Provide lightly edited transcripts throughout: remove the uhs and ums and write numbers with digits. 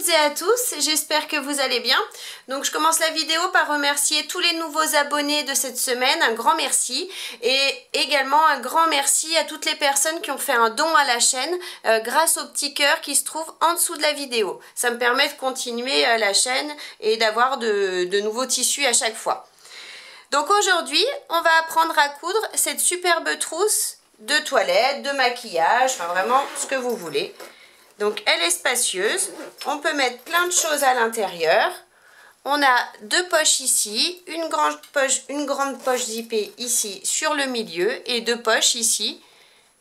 toutes et à tous, j'espère que vous allez bien. Donc je commence la vidéo par remercier tous les nouveaux abonnés de cette semaine, un grand merci. Et également un grand merci à toutes les personnes qui ont fait un don à la chaîne grâce au petit cœur qui se trouve en dessous de la vidéo. Ça me permet de continuer la chaîne et d'avoir de nouveaux tissus à chaque fois. Donc aujourd'hui, on va apprendre à coudre cette superbe trousse de toilette, de maquillage, enfin vraiment ce que vous voulez. Donc elle est spacieuse, on peut mettre plein de choses à l'intérieur. On a deux poches ici, une grande poche zippée ici sur le milieu et deux poches ici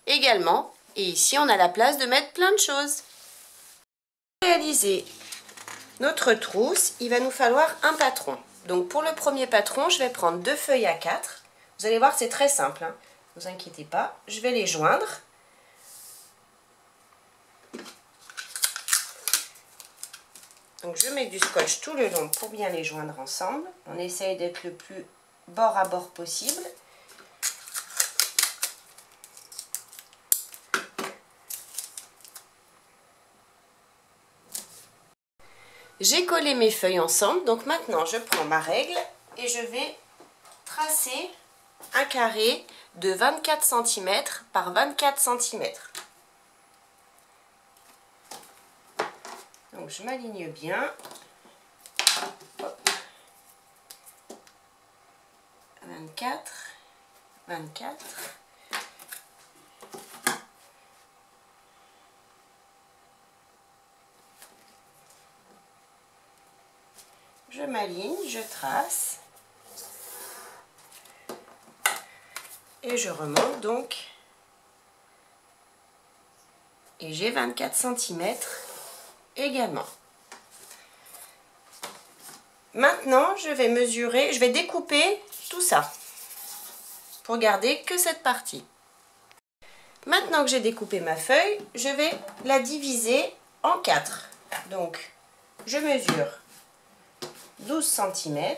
également. Et ici on a la place de mettre plein de choses. Pour réaliser notre trousse, il va nous falloir un patron. Donc pour le premier patron, je vais prendre deux feuilles A4. Vous allez voir, c'est très simple, hein. Ne vous inquiétez pas, je vais les joindre. Donc je mets du scotch tout le long pour bien les joindre ensemble. On essaye d'être le plus bord à bord possible. J'ai collé mes feuilles ensemble, donc maintenant je prends ma règle et je vais tracer un carré de 24 cm par 24 cm. Donc je m'aligne bien. Hop. 24, 24. Je m'aligne, je trace. Et je remonte donc. Et j'ai 24 cm également. Maintenant, je vais mesurer, je vais découper tout ça pour garder que cette partie. Maintenant que j'ai découpé ma feuille, je vais la diviser en 4. Donc, je mesure 12 cm.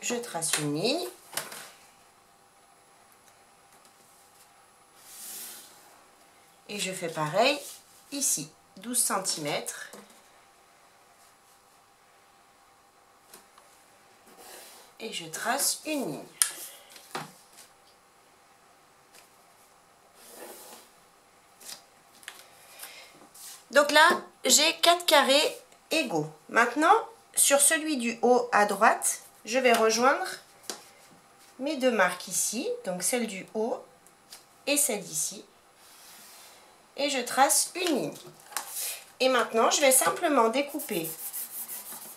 Je trace une ligne. Et je fais pareil ici, 12 cm. Et je trace une ligne. Donc là, j'ai 4 carrés égaux. Maintenant, sur celui du haut à droite, je vais rejoindre mes deux marques ici, donc celle du haut et celle d'ici. Et je trace une ligne. Et maintenant, je vais simplement découper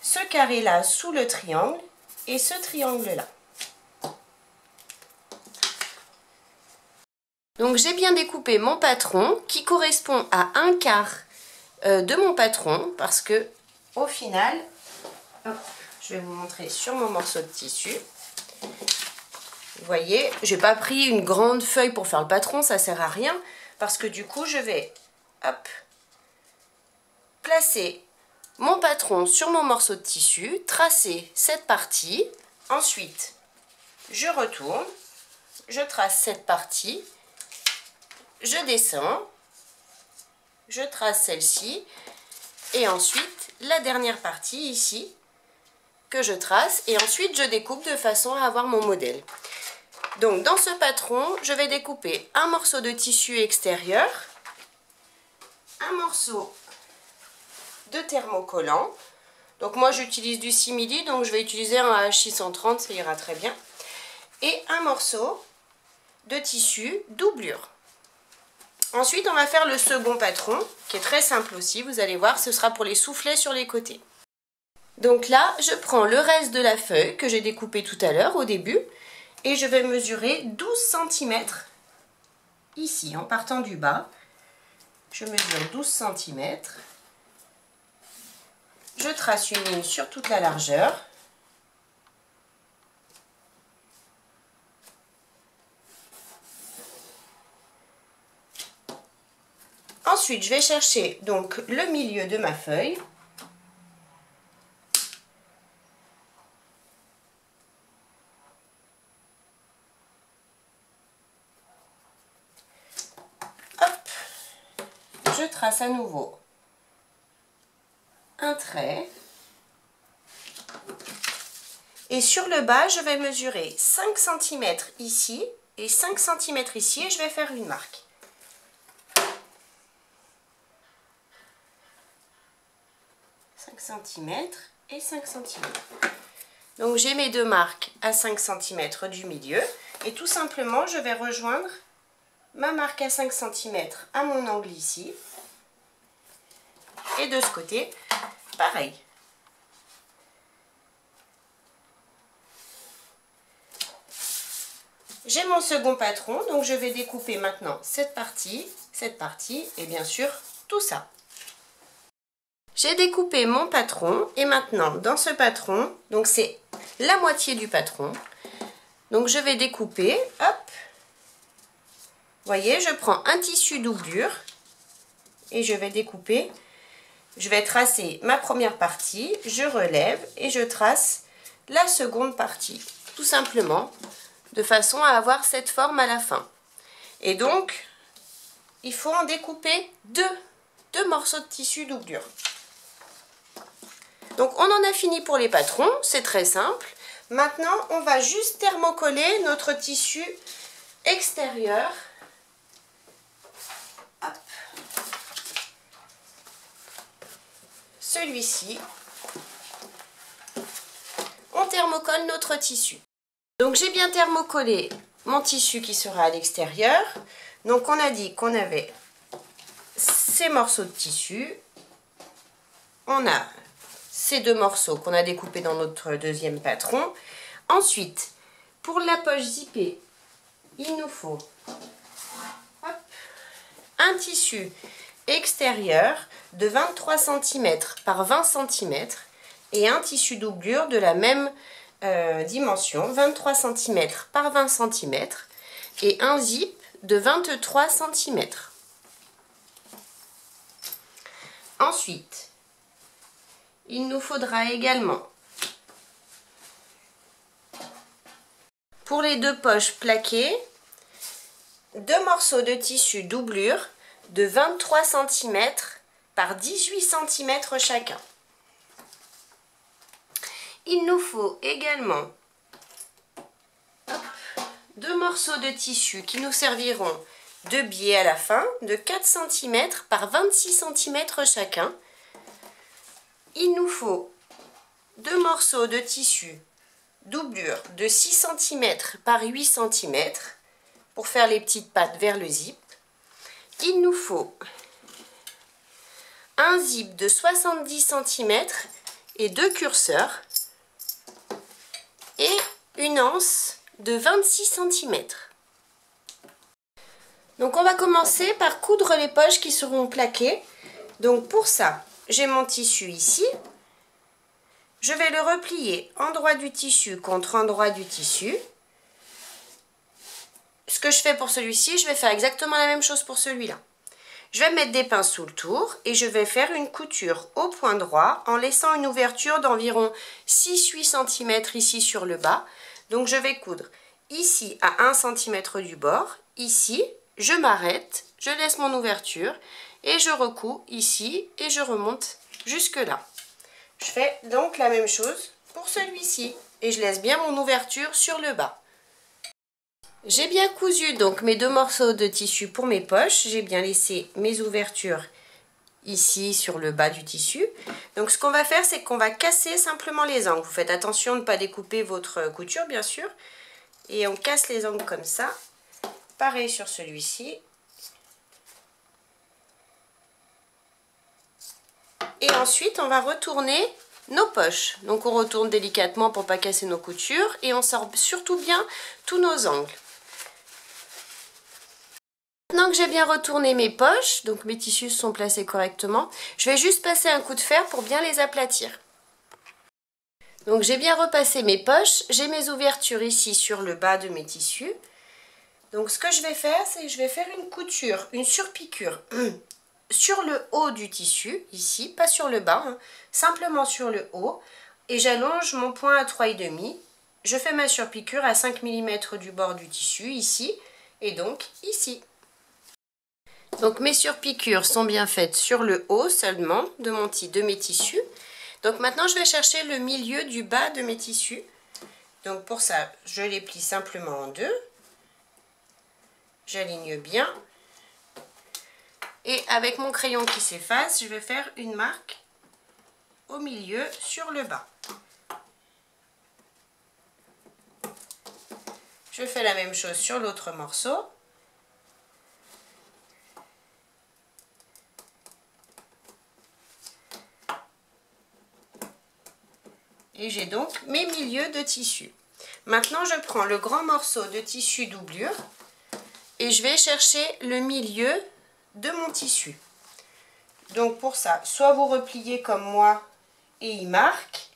ce carré-là sous le triangle et ce triangle-là. Donc j'ai bien découpé mon patron qui correspond à un quart de mon patron parce que au final, hop, je vais vous montrer sur mon morceau de tissu. Vous voyez, j'ai pas pris une grande feuille pour faire le patron, ça sert à rien. Parce que du coup, je vais hop, placer mon patron sur mon morceau de tissu, tracer cette partie. Ensuite, je retourne, je trace cette partie, je descends, je trace celle-ci. Et ensuite, la dernière partie ici, que je trace. Et ensuite, je découpe de façon à avoir mon modèle. Donc dans ce patron, je vais découper un morceau de tissu extérieur, un morceau de thermocollant. Donc moi j'utilise du 6 mm, donc je vais utiliser un H630, ça ira très bien. Et un morceau de tissu doublure. Ensuite on va faire le second patron, qui est très simple aussi, vous allez voir, ce sera pour les soufflets sur les côtés. Donc là, je prends le reste de la feuille que j'ai découpée tout à l'heure au début, et je vais mesurer 12 cm ici, en partant du bas. Je mesure 12 cm. Je trace une ligne sur toute la largeur. Ensuite, je vais chercher donc le milieu de ma feuille. je trace à nouveau un trait. Et sur le bas, je vais mesurer 5 cm ici et 5 cm ici et je vais faire une marque. Cm et 5 cm. Donc j'ai mes deux marques à 5 cm du milieu et tout simplement je vais rejoindre ma marque à 5 cm à mon angle ici et de ce côté pareil. J'ai mon second patron, donc je vais découper maintenant cette partie et bien sûr tout ça. J'ai découpé mon patron et maintenant dans ce patron, donc c'est la moitié du patron, donc je vais découper, hop, vous voyez, je prends un tissu doublure et je vais découper, je vais tracer ma première partie, je relève et je trace la seconde partie, tout simplement, de façon à avoir cette forme à la fin. Et donc, il faut en découper deux morceaux de tissu doublure. Donc on en a fini pour les patrons, c'est très simple. Maintenant, on va juste thermocoller notre tissu extérieur. Hop. Celui-ci. On thermocolle notre tissu. Donc j'ai bien thermocollé mon tissu qui sera à l'extérieur. Donc on a dit qu'on avait ces morceaux de tissu. On a ces deux morceaux qu'on a découpés dans notre deuxième patron. Ensuite, pour la poche zippée, il nous faut un tissu extérieur de 23 cm par 20 cm et un tissu doublure de la même dimension, 23 cm par 20 cm et un zip de 23 cm. Ensuite, il nous faudra également, pour les deux poches plaquées, deux morceaux de tissu doublure de 23 cm par 18 cm chacun. Il nous faut également deux morceaux de tissu qui nous serviront de biais à la fin, de 4 cm par 26 cm chacun. Il nous faut deux morceaux de tissu doublure de 6 cm par 8 cm pour faire les petites pattes vers le zip. Il nous faut un zip de 70 cm et deux curseurs et une anse de 26 cm. Donc on va commencer par coudre les poches qui seront plaquées. Donc pour ça, j'ai mon tissu ici. Je vais le replier endroit du tissu contre endroit du tissu. Ce que je fais pour celui-ci, je vais faire exactement la même chose pour celui-là. Je vais mettre des pinces sous le tour et je vais faire une couture au point droit en laissant une ouverture d'environ 6-8 cm ici sur le bas. Donc je vais coudre ici à 1 cm du bord. Ici, je m'arrête, je laisse mon ouverture et je recouds ici et je remonte jusque là. Je fais donc la même chose pour celui-ci et je laisse bien mon ouverture sur le bas. J'ai bien cousu donc mes deux morceaux de tissu pour mes poches. J'ai bien laissé mes ouvertures ici sur le bas du tissu. Donc ce qu'on va faire, c'est qu'on va casser simplement les angles. Vous faites attention de ne pas découper votre couture bien sûr. Et on casse les angles comme ça. Pareil sur celui-ci. Et ensuite, on va retourner nos poches. Donc on retourne délicatement pour ne pas casser nos coutures et on sort surtout bien tous nos angles. Maintenant que j'ai bien retourné mes poches, donc mes tissus sont placés correctement, je vais juste passer un coup de fer pour bien les aplatir. Donc j'ai bien repassé mes poches, j'ai mes ouvertures ici sur le bas de mes tissus. Donc ce que je vais faire, c'est que je vais faire une couture, une surpiqûre sur le haut du tissu, ici, pas sur le bas, hein, simplement sur le haut. Et j'allonge mon point à 3,5. Je fais ma surpiqûre à 5 mm du bord du tissu, ici, et donc ici. Donc mes surpiqûres sont bien faites sur le haut seulement de mes tissus. Donc maintenant je vais chercher le milieu du bas de mes tissus. Donc pour ça, je les plie simplement en deux. J'aligne bien. Et avec mon crayon qui s'efface, je vais faire une marque au milieu sur le bas. Je fais la même chose sur l'autre morceau. Et j'ai donc mes milieux de tissu. Maintenant, je prends le grand morceau de tissu doublure et je vais chercher le milieu de mon tissu. Donc pour ça, soit vous repliez comme moi et il marque.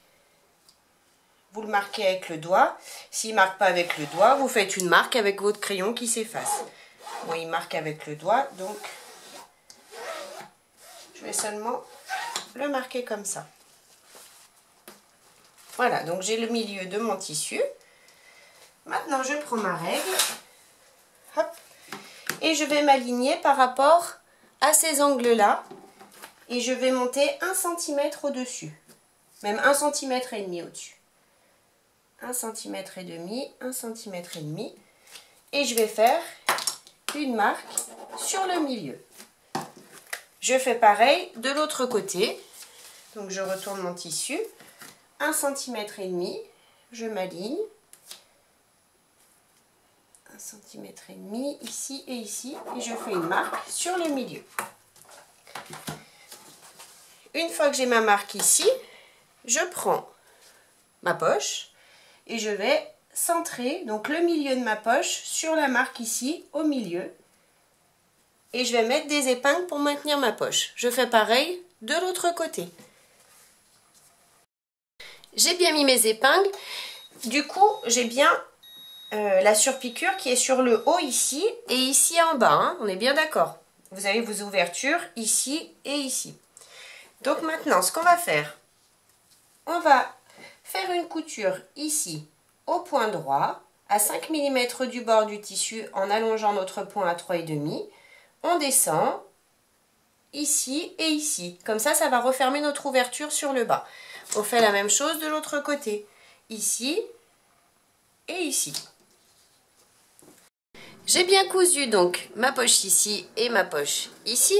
Vous le marquez avec le doigt. S'il ne marque pas avec le doigt, vous faites une marque avec votre crayon qui s'efface. Moi, il marque avec le doigt, donc je vais seulement le marquer comme ça. Voilà, donc j'ai le milieu de mon tissu. Maintenant, je prends ma règle. Hop, et je vais m'aligner par rapport à ces angles-là. Et je vais monter 1 cm au-dessus. Même 1,5 cm au-dessus. 1,5 cm, 1,5 cm. Et je vais faire une marque sur le milieu. Je fais pareil de l'autre côté. Donc je retourne mon tissu. 1,5 cm, je m'aligne. 1,5 cm ici et ici. Et je fais une marque sur le milieu. Une fois que j'ai ma marque ici, je prends ma poche et je vais centrer donc le milieu de ma poche sur la marque ici au milieu. Et je vais mettre des épingles pour maintenir ma poche. Je fais pareil de l'autre côté. J'ai bien mis mes épingles. Du coup, j'ai bien la surpiqûre qui est sur le haut ici et ici en bas. Hein, on est bien d'accord. Vous avez vos ouvertures ici et ici. Donc maintenant, ce qu'on va faire, on va faire une couture ici au point droit, à 5 mm du bord du tissu en allongeant notre point à 3,5. On descend ici et ici. Comme ça, ça va refermer notre ouverture sur le bas. On fait la même chose de l'autre côté, ici et ici. J'ai bien cousu donc ma poche ici et ma poche ici.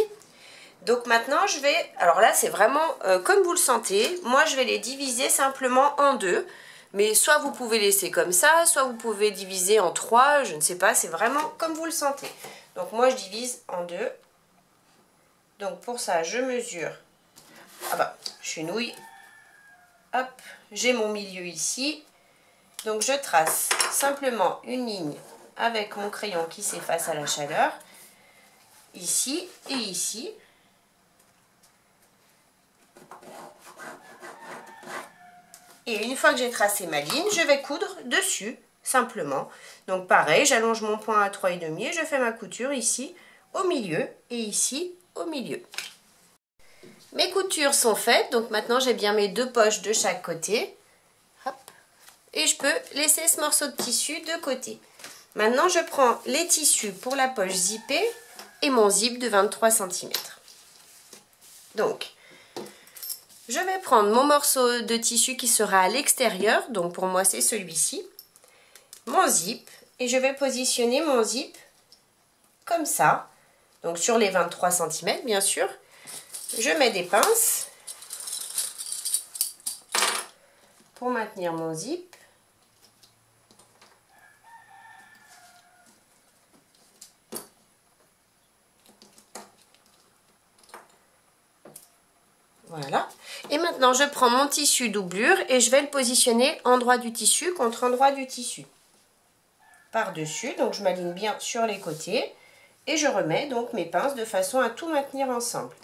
Donc maintenant je vais, alors là c'est vraiment comme vous le sentez, moi je vais les diviser simplement en deux. Mais soit vous pouvez laisser comme ça, soit vous pouvez diviser en 3, je ne sais pas, c'est vraiment comme vous le sentez. Donc moi je divise en 2. Donc pour ça je mesure, je chenouille, hop, j'ai mon milieu ici. Donc je trace simplement une ligne avec mon crayon qui s'efface à la chaleur, ici et ici. Et une fois que j'ai tracé ma ligne, je vais coudre dessus, simplement. Donc pareil, j'allonge mon point à 3,5 et je fais ma couture ici au milieu et ici au milieu. Mes coutures sont faites, donc maintenant j'ai bien mes deux poches de chaque côté. Hop. Et je peux laisser ce morceau de tissu de côté. Maintenant je prends les tissus pour la poche zippée et mon zip de 23 cm. Donc, je vais prendre mon morceau de tissu qui sera à l'extérieur, donc pour moi c'est celui-ci, mon zip, et je vais positionner mon zip comme ça, donc sur les 23 cm bien sûr. Je mets des pinces pour maintenir mon zip. Voilà. Et maintenant, je prends mon tissu doublure et je vais le positionner endroit du tissu contre endroit du tissu. Par-dessus, donc je m'aligne bien sur les côtés et je remets donc mes pinces de façon à tout maintenir ensemble.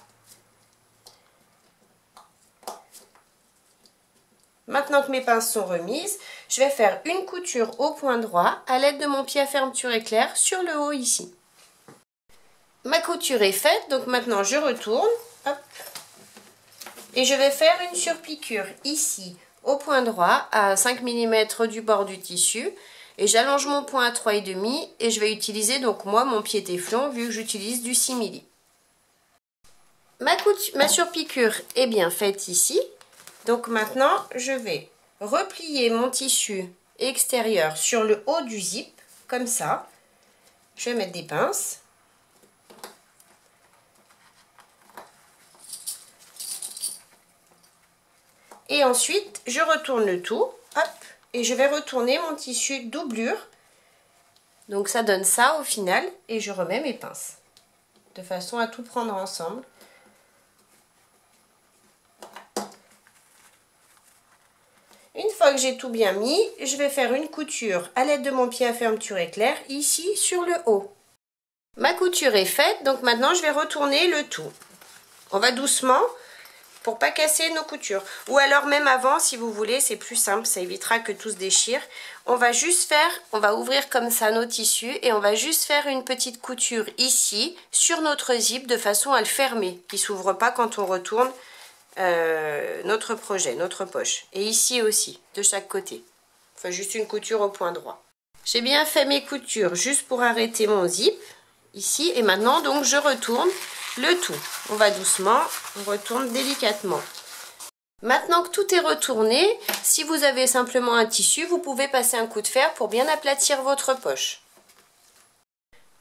Maintenant que mes pinces sont remises, je vais faire une couture au point droit à l'aide de mon pied à fermeture éclair sur le haut ici. Ma couture est faite, donc maintenant je retourne. Hop. Et je vais faire une surpiqûre ici au point droit à 5 mm du bord du tissu. Et j'allonge mon point à 3,5 et je vais utiliser donc moi mon pied téflon vu que j'utilise du simili. Ma surpiqûre est bien faite ici. Donc maintenant, je vais replier mon tissu extérieur sur le haut du zip, comme ça. Je vais mettre des pinces. Et ensuite, je retourne le tout, hop, et je vais retourner mon tissu doublure. Donc ça donne ça au final, et je remets mes pinces, de façon à tout prendre ensemble. Une fois que j'ai tout bien mis, je vais faire une couture à l'aide de mon pied à fermeture éclair, ici sur le haut. Ma couture est faite, donc maintenant je vais retourner le tout. On va doucement pour pas casser nos coutures. Ou alors même avant, si vous voulez, c'est plus simple, ça évitera que tout se déchire. On va ouvrir comme ça nos tissus et on va juste faire une petite couture ici, sur notre zip, de façon à le fermer, qui ne s'ouvre pas quand on retourne notre projet, notre poche. Et ici aussi, de chaque côté. Enfin, juste une couture au point droit. J'ai bien fait mes coutures juste pour arrêter mon zip, ici. Et maintenant, donc, je retourne le tout. On va doucement, on retourne délicatement. Maintenant que tout est retourné, si vous avez simplement un tissu, vous pouvez passer un coup de fer pour bien aplatir votre poche.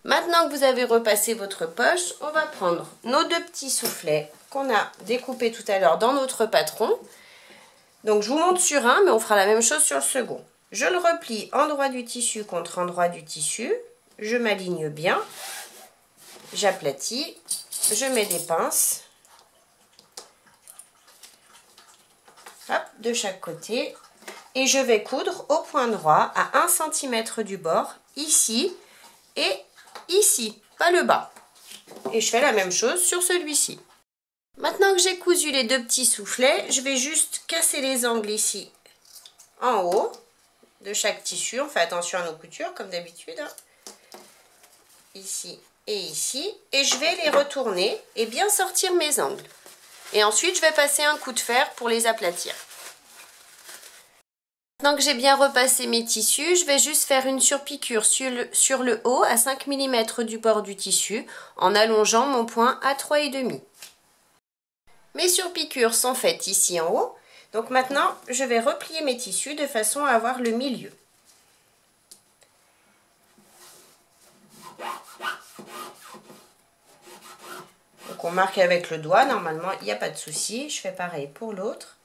Maintenant que vous avez repassé votre poche, on va prendre nos deux petits soufflets qu'on a découpés tout à l'heure dans notre patron. Donc je vous montre sur un, mais on fera la même chose sur le second. Je le replie endroit du tissu contre endroit du tissu. Je m'aligne bien. J'aplatis. Je mets des pinces. Hop, de chaque côté. Et je vais coudre au point droit à 1 cm du bord, ici et ici, pas le bas. Et je fais la même chose sur celui-ci. Maintenant que j'ai cousu les deux petits soufflets, je vais juste casser les angles ici, en haut, de chaque tissu. On fait attention à nos coutures, comme d'habitude. Ici et ici. Et je vais les retourner et bien sortir mes angles. Et ensuite, je vais passer un coup de fer pour les aplatir. Maintenant que j'ai bien repassé mes tissus, je vais juste faire une surpiqûre sur le haut à 5 mm du bord du tissu en allongeant mon point à 3,5. Mes surpiqûres sont faites ici en haut. Donc maintenant, je vais replier mes tissus de façon à avoir le milieu. Donc on marque avec le doigt, normalement il n'y a pas de souci. Je fais pareil pour l'autre.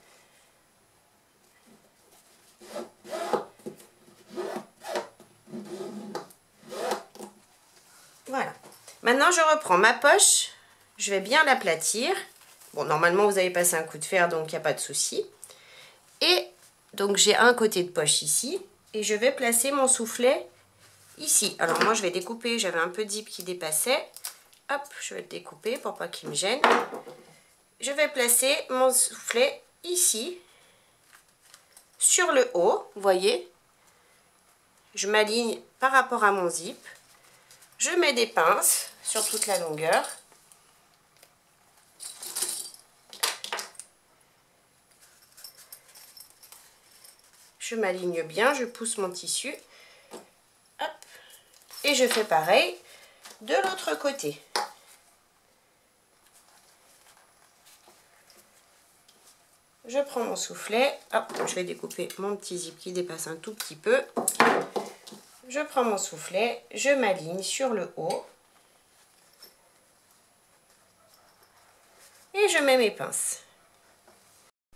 Voilà. Maintenant je reprends ma poche, je vais bien l'aplatir. Bon, normalement vous avez passé un coup de fer, donc il n'y a pas de souci. Et donc j'ai un côté de poche ici, et je vais placer mon soufflet ici. Alors moi je vais découper, j'avais un peu de zip qui dépassait. Hop, je vais le découper pour pas qu'il me gêne. Je vais placer mon soufflet ici, sur le haut, vous voyez. Je m'aligne par rapport à mon zip. Je mets des pinces sur toute la longueur. Je m'aligne bien, je pousse mon tissu. Hop. Et je fais pareil de l'autre côté. Je prends mon soufflet. Hop, je vais découper mon petit zip qui dépasse un tout petit peu. Je prends mon soufflet, je m'aligne sur le haut. Et je mets mes pinces.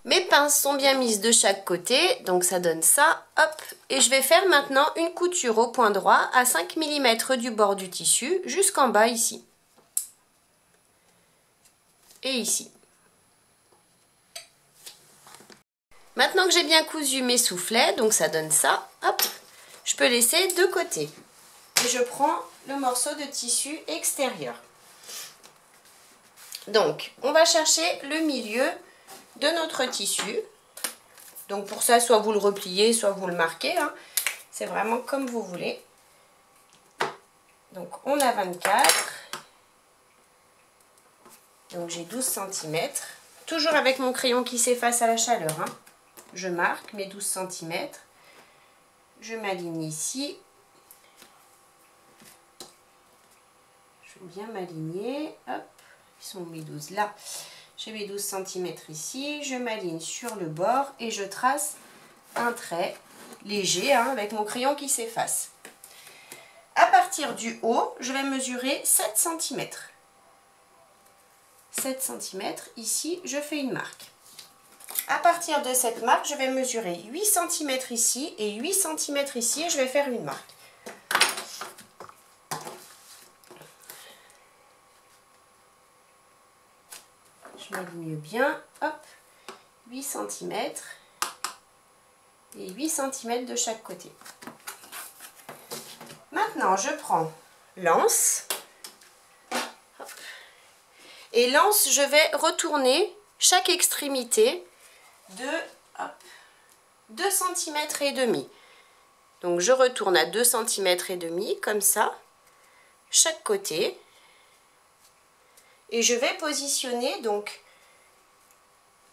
Mes pinces sont bien mises de chaque côté, donc ça donne ça, hop. Et je vais faire maintenant une couture au point droit à 5 mm du bord du tissu jusqu'en bas ici. Et ici. Maintenant que j'ai bien cousu mes soufflets, donc ça donne ça, hop, je peux laisser de côté. Et je prends le morceau de tissu extérieur. Donc, on va chercher le milieu de notre tissu. Donc pour ça, soit vous le repliez, soit vous le marquez. Hein. C'est vraiment comme vous voulez. Donc on a 24. Donc j'ai 12 cm. Toujours avec mon crayon qui s'efface à la chaleur. Hein. Je marque mes 12 cm. Je m'aligne ici. Je vais bien m'aligner. Hop, ils sont mes 12 là. J'ai mes 12 cm ici. Je m'aligne sur le bord et je trace un trait léger hein, avec mon crayon qui s'efface. À partir du haut, je vais mesurer 7 cm. 7 cm, ici, je fais une marque. À partir de cette marque, je vais mesurer 8 cm ici et 8 cm ici et je vais faire une marque. Je m'aligne bien, hop, 8 cm et 8 cm de chaque côté. Maintenant, je prends l'anse. Et l'anse, je vais retourner chaque extrémité de 2 cm et demi. Donc je retourne à 2 cm et demi comme ça, chaque côté. Et je vais positionner donc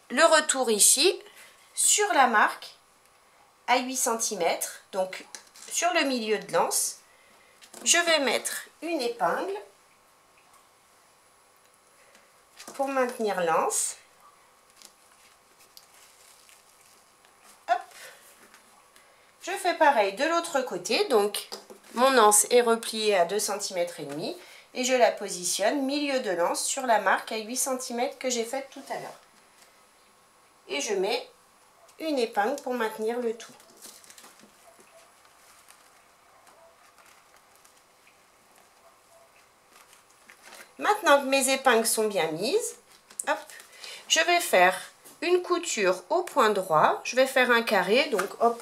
le retour ici sur la marque à 8 cm, donc sur le milieu de l'anse. Je vais mettre une épingle pour maintenir l'anse. Hop. Je fais pareil de l'autre côté, donc mon anse est repliée à 2 cm et demi et je la positionne milieu de l'anse sur la marque à 8 cm que j'ai faite tout à l'heure. Et je mets une épingle pour maintenir le tout. Maintenant que mes épingles sont bien mises, hop, je vais faire une couture au point droit. Je vais faire un carré, donc hop,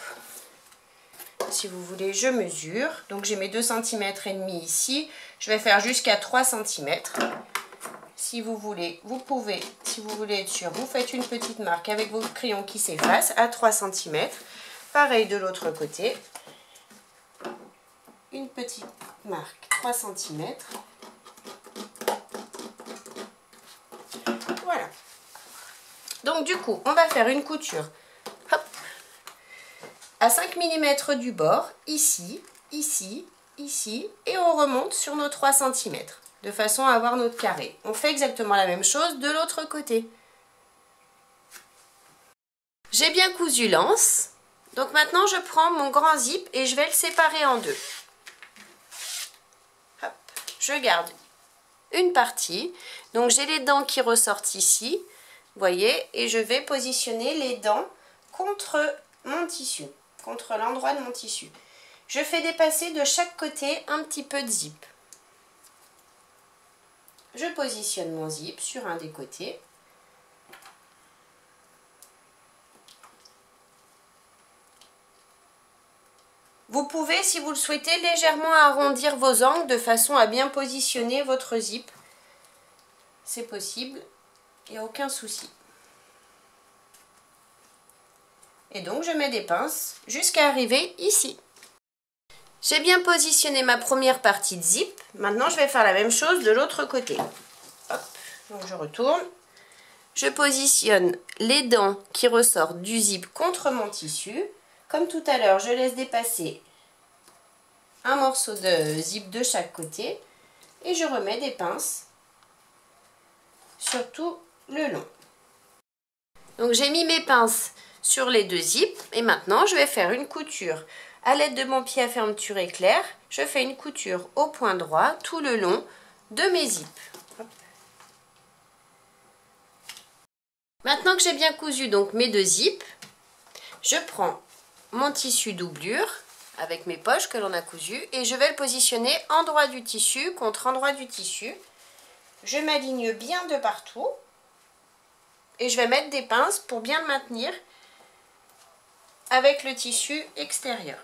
si vous voulez, je mesure. Donc j'ai mes 2 cm et demi ici. Je vais faire jusqu'à 3 cm. Si vous voulez, vous pouvez, si vous voulez être sûr, vous faites une petite marque avec votre crayon qui s'efface à 3 cm. Pareil de l'autre côté. Une petite marque 3 cm. Voilà. Donc du coup, on va faire une couture hop, à 5 mm du bord, ici, ici, ici, et on remonte sur nos 3 cm, de façon à avoir notre carré. On fait exactement la même chose de l'autre côté. J'ai bien cousu l'anse, donc maintenant je prends mon grand zip et je vais le séparer en deux. Hop, je garde une partie, donc j'ai les dents qui ressortent ici, vous voyez, et je vais positionner les dents contre mon tissu, contre l'endroit de mon tissu. Je fais dépasser de chaque côté un petit peu de zip. Je positionne mon zip sur un des côtés. Vous pouvez, si vous le souhaitez, légèrement arrondir vos angles de façon à bien positionner votre zip. C'est possible, il n'y a aucun souci. Et donc, je mets des pinces jusqu'à arriver ici. J'ai bien positionné ma première partie de zip. Maintenant, je vais faire la même chose de l'autre côté. Hop, donc je retourne. Je positionne les dents qui ressortent du zip contre mon tissu. Comme tout à l'heure, je laisse dépasser un morceau de zip de chaque côté et je remets des pinces sur tout le long. Donc j'ai mis mes pinces sur les deux zips et maintenant je vais faire une couture à l'aide de mon pied à fermeture éclair. Je fais une couture au point droit tout le long de mes zips. Hop. Maintenant que j'ai bien cousu donc mes deux zips, je prends mon tissu doublure avec mes poches que l'on a cousues et je vais le positionner endroit du tissu contre endroit du tissu. Je m'aligne bien de partout et je vais mettre des pinces pour bien le maintenir avec le tissu extérieur.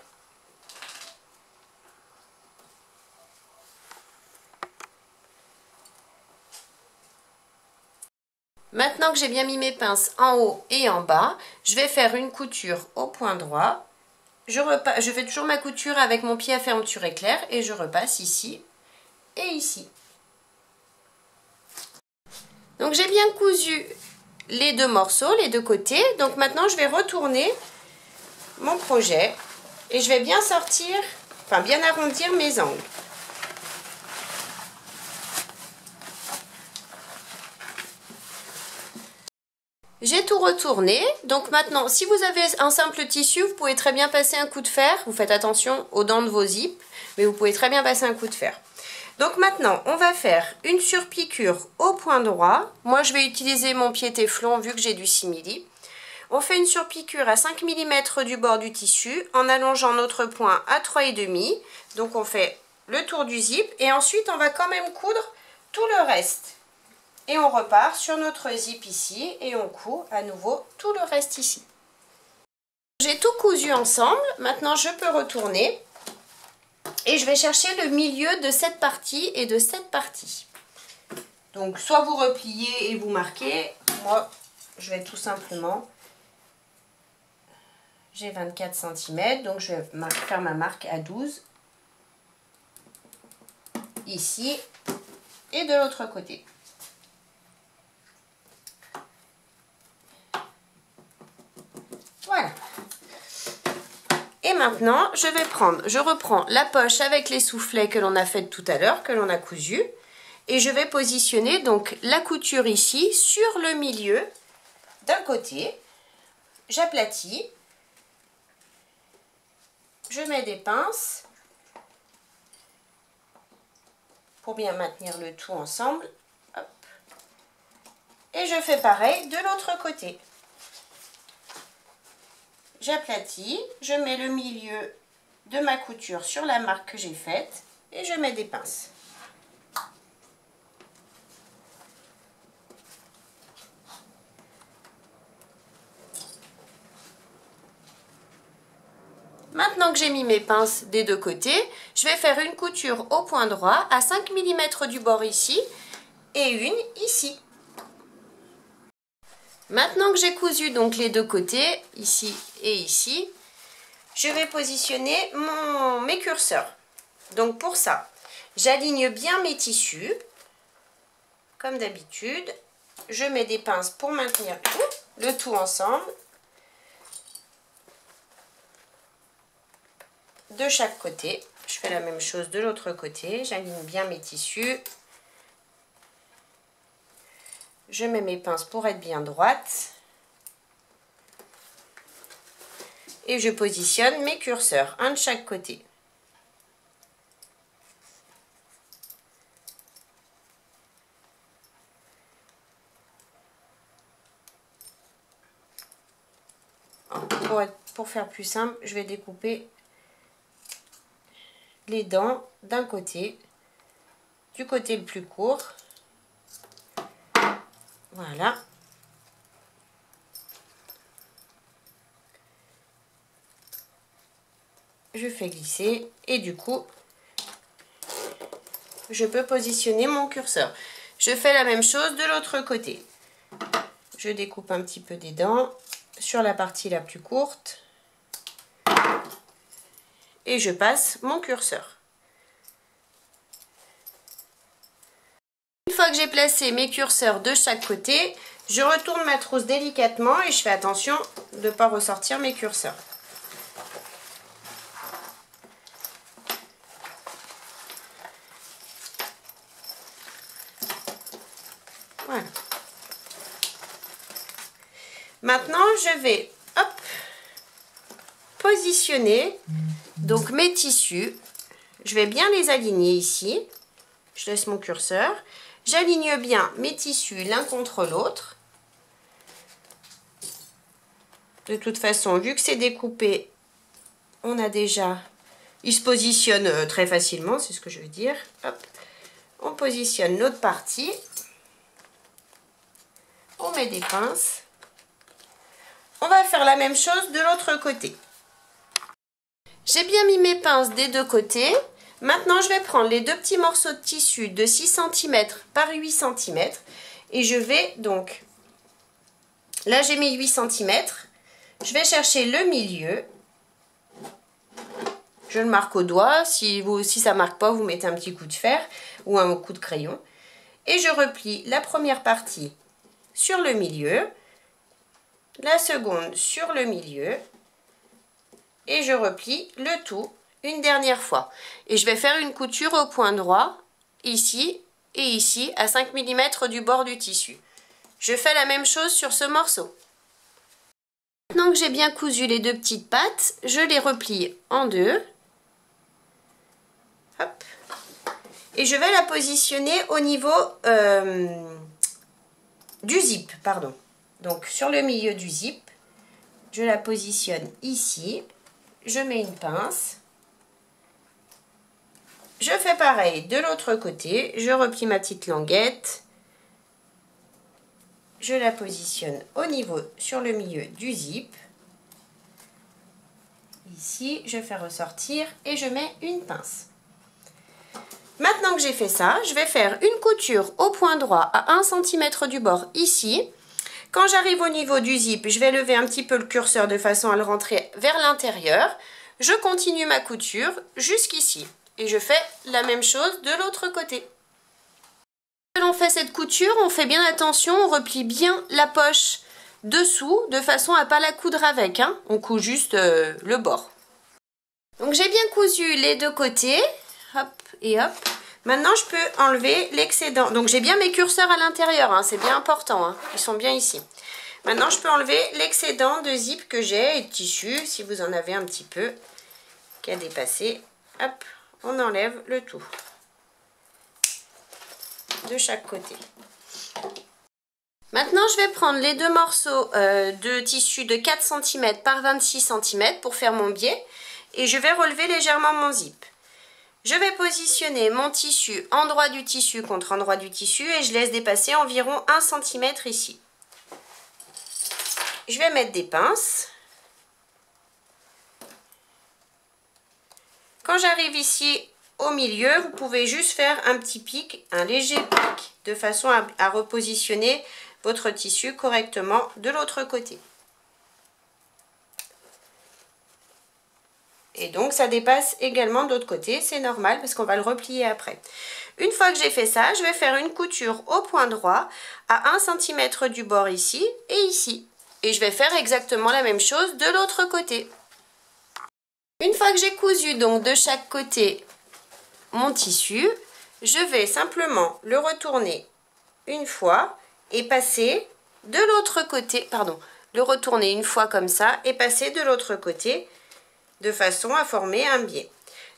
Maintenant que j'ai bien mis mes pinces en haut et en bas, je vais faire une couture au point droit. Je fais toujours ma couture avec mon pied à fermeture éclair et je repasse ici et ici. Donc j'ai bien cousu les deux morceaux, les deux côtés. Donc maintenant je vais retourner mon projet Et je vais bien sortir, enfin bien arrondir mes angles. J'ai tout retourné, donc maintenant si vous avez un simple tissu, vous pouvez très bien passer un coup de fer. Vous faites attention aux dents de vos zips, mais vous pouvez très bien passer un coup de fer. Donc maintenant on va faire une surpiqûre au point droit. Moi je vais utiliser mon pied téflon vu que j'ai du simili. On fait une surpiqûre à 5 mm du bord du tissu en allongeant notre point à 3,5. Donc on fait le tour du zip et ensuite on va quand même coudre tout le reste. Et on repart sur notre zip ici et on coud à nouveau tout le reste ici. J'ai tout cousu ensemble, maintenant je peux retourner et je vais chercher le milieu de cette partie et de cette partie. Donc soit vous repliez et vous marquez, moi je vais tout simplement, j'ai 24 cm, donc je vais faire ma marque à 12, ici et de l'autre côté. Voilà. Et maintenant, je reprends la poche avec les soufflets que l'on a fait tout à l'heure, que l'on a cousu. Et je vais positionner donc la couture ici sur le milieu d'un côté. J'aplatis. Je mets des pinces pour bien maintenir le tout ensemble. Hop. Et je fais pareil de l'autre côté. J'aplatis, je mets le milieu de ma couture sur la marque que j'ai faite et je mets des pinces. Maintenant que j'ai mis mes pinces des deux côtés, je vais faire une couture au point droit à 5 mm du bord ici et une ici. Maintenant que j'ai cousu donc les deux côtés, ici et ici, je vais positionner mes curseurs. Donc pour ça, j'aligne bien mes tissus, comme d'habitude. Je mets des pinces pour maintenir le tout ensemble. De chaque côté, je fais la même chose de l'autre côté, j'aligne bien mes tissus. Je mets mes pinces pour être bien droite. Et je positionne mes curseurs, un de chaque côté. Pour faire plus simple, je vais découper les dents d'un côté, du côté le plus court. Voilà. Je fais glisser et du coup, je peux positionner mon curseur. Je fais la même chose de l'autre côté. Je découpe un petit peu des dents sur la partie la plus courte et je passe mon curseur. Une fois que j'ai placé mes curseurs de chaque côté, je retourne ma trousse délicatement et je fais attention de ne pas ressortir mes curseurs. Voilà. Maintenant, je vais positionner donc mes tissus. Je vais bien les aligner ici. Je laisse mon curseur. J'aligne bien mes tissus l'un contre l'autre. De toute façon, vu que c'est découpé, on a déjà... Il se positionne très facilement, c'est ce que je veux dire. Hop. On positionne l'autre partie. On met des pinces. On va faire la même chose de l'autre côté. J'ai bien mis mes pinces des deux côtés. Maintenant, je vais prendre les deux petits morceaux de tissu de 6 cm par 8 cm. Et je vais donc... Là, j'ai mis 8 cm. Je vais chercher le milieu. Je le marque au doigt. Si ça ne marque pas, vous mettez un petit coup de fer ou un coup de crayon. Et je replie la première partie sur le milieu. La seconde sur le milieu. et je replie le tout une dernière fois. Et je vais faire une couture au point droit, ici et ici, à 5 mm du bord du tissu. Je fais la même chose sur ce morceau. Maintenant que j'ai bien cousu les deux petites pattes, je les replie en deux. Hop. Et je vais la positionner au niveau du zip, pardon. Donc sur le milieu du zip, je la positionne ici. Je mets une pince. Je fais pareil de l'autre côté. Je replie ma petite languette. Je la positionne au niveau, sur le milieu du zip. Ici, je fais ressortir et je mets une pince. Maintenant que j'ai fait ça, je vais faire une couture au point droit à 1 cm du bord ici. Quand j'arrive au niveau du zip, je vais lever un petit peu le curseur de façon à le rentrer vers l'intérieur. Je continue ma couture jusqu'ici. Et je fais la même chose de l'autre côté. Quand on fait cette couture, on fait bien attention, on replie bien la poche dessous de façon à ne pas la coudre avec. Hein. On coud juste le bord. Donc j'ai bien cousu les deux côtés. Hop et hop. Maintenant je peux enlever l'excédent. Donc j'ai bien mes curseurs à l'intérieur, hein. C'est bien important. Hein. Ils sont bien ici. Maintenant je peux enlever l'excédent de zip que j'ai et de tissu, si vous en avez un petit peu qui a dépassé. Hop, on enlève le tout. De chaque côté. Maintenant, je vais prendre les deux morceaux de tissu de 4 cm par 26 cm pour faire mon biais et je vais relever légèrement mon zip. Je vais positionner mon tissu endroit du tissu contre endroit du tissu et je laisse dépasser environ 1 cm ici. Je vais mettre des pinces. Quand j'arrive ici au milieu, vous pouvez juste faire un petit pic, un léger pic, de façon à repositionner votre tissu correctement de l'autre côté. Et donc ça dépasse également de l'autre côté, c'est normal parce qu'on va le replier après. Une fois que j'ai fait ça, je vais faire une couture au point droit à 1 cm du bord ici et ici. Et je vais faire exactement la même chose de l'autre côté. Une fois que j'ai cousu donc de chaque côté mon tissu, je vais simplement le retourner une fois et passer de l'autre côté, pardon, le retourner une fois comme ça et passer de l'autre côté de façon à former un biais.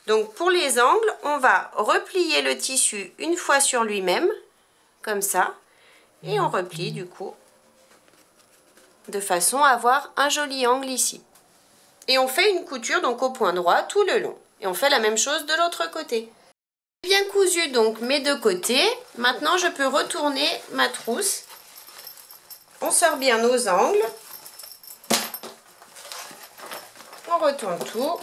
Donc pour les angles, on va replier le tissu une fois sur lui-même, comme ça, et on replie du coup de façon à avoir un joli angle ici. Et on fait une couture donc au point droit tout le long. Et on fait la même chose de l'autre côté. J'ai bien cousu donc mes deux côtés. Maintenant je peux retourner ma trousse. On sort bien nos angles. On retourne tout.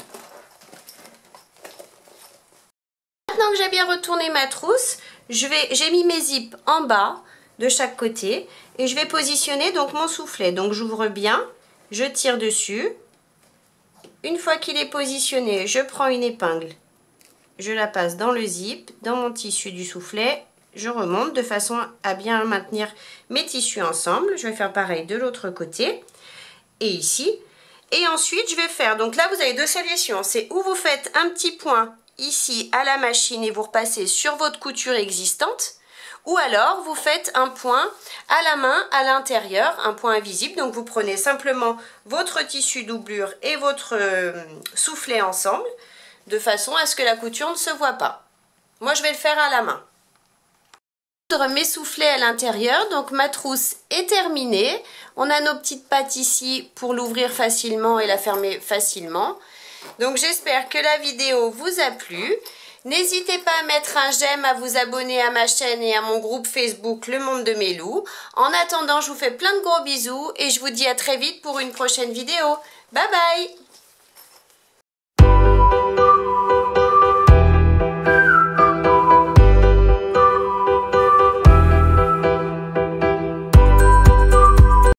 Maintenant que j'ai bien retourné ma trousse, j'ai mis mes zips en bas de chaque côté et je vais positionner donc mon soufflet. Donc j'ouvre bien, je tire dessus. Une fois qu'il est positionné, je prends une épingle. Je la passe dans le zip, dans mon tissu du soufflet, je remonte de façon à bien maintenir mes tissus ensemble. Je vais faire pareil de l'autre côté et ici. Et ensuite, je vais faire, donc là vous avez deux solutions, c'est où vous faites un petit point ici à la machine et vous repassez sur votre couture existante, ou alors vous faites un point à la main à l'intérieur, un point invisible. Donc vous prenez simplement votre tissu doublure et votre soufflet ensemble, de façon à ce que la couture ne se voit pas. Moi je vais le faire à la main. Mes soufflets à l'intérieur, donc ma trousse est terminée. On a nos petites pattes ici pour l'ouvrir facilement et la fermer facilement. Donc j'espère que la vidéo vous a plu. N'hésitez pas à mettre un j'aime, à vous abonner à ma chaîne et à mon groupe Facebook Le Monde de Mélou. En attendant, je vous fais plein de gros bisous et je vous dis à très vite pour une prochaine vidéo. Bye bye!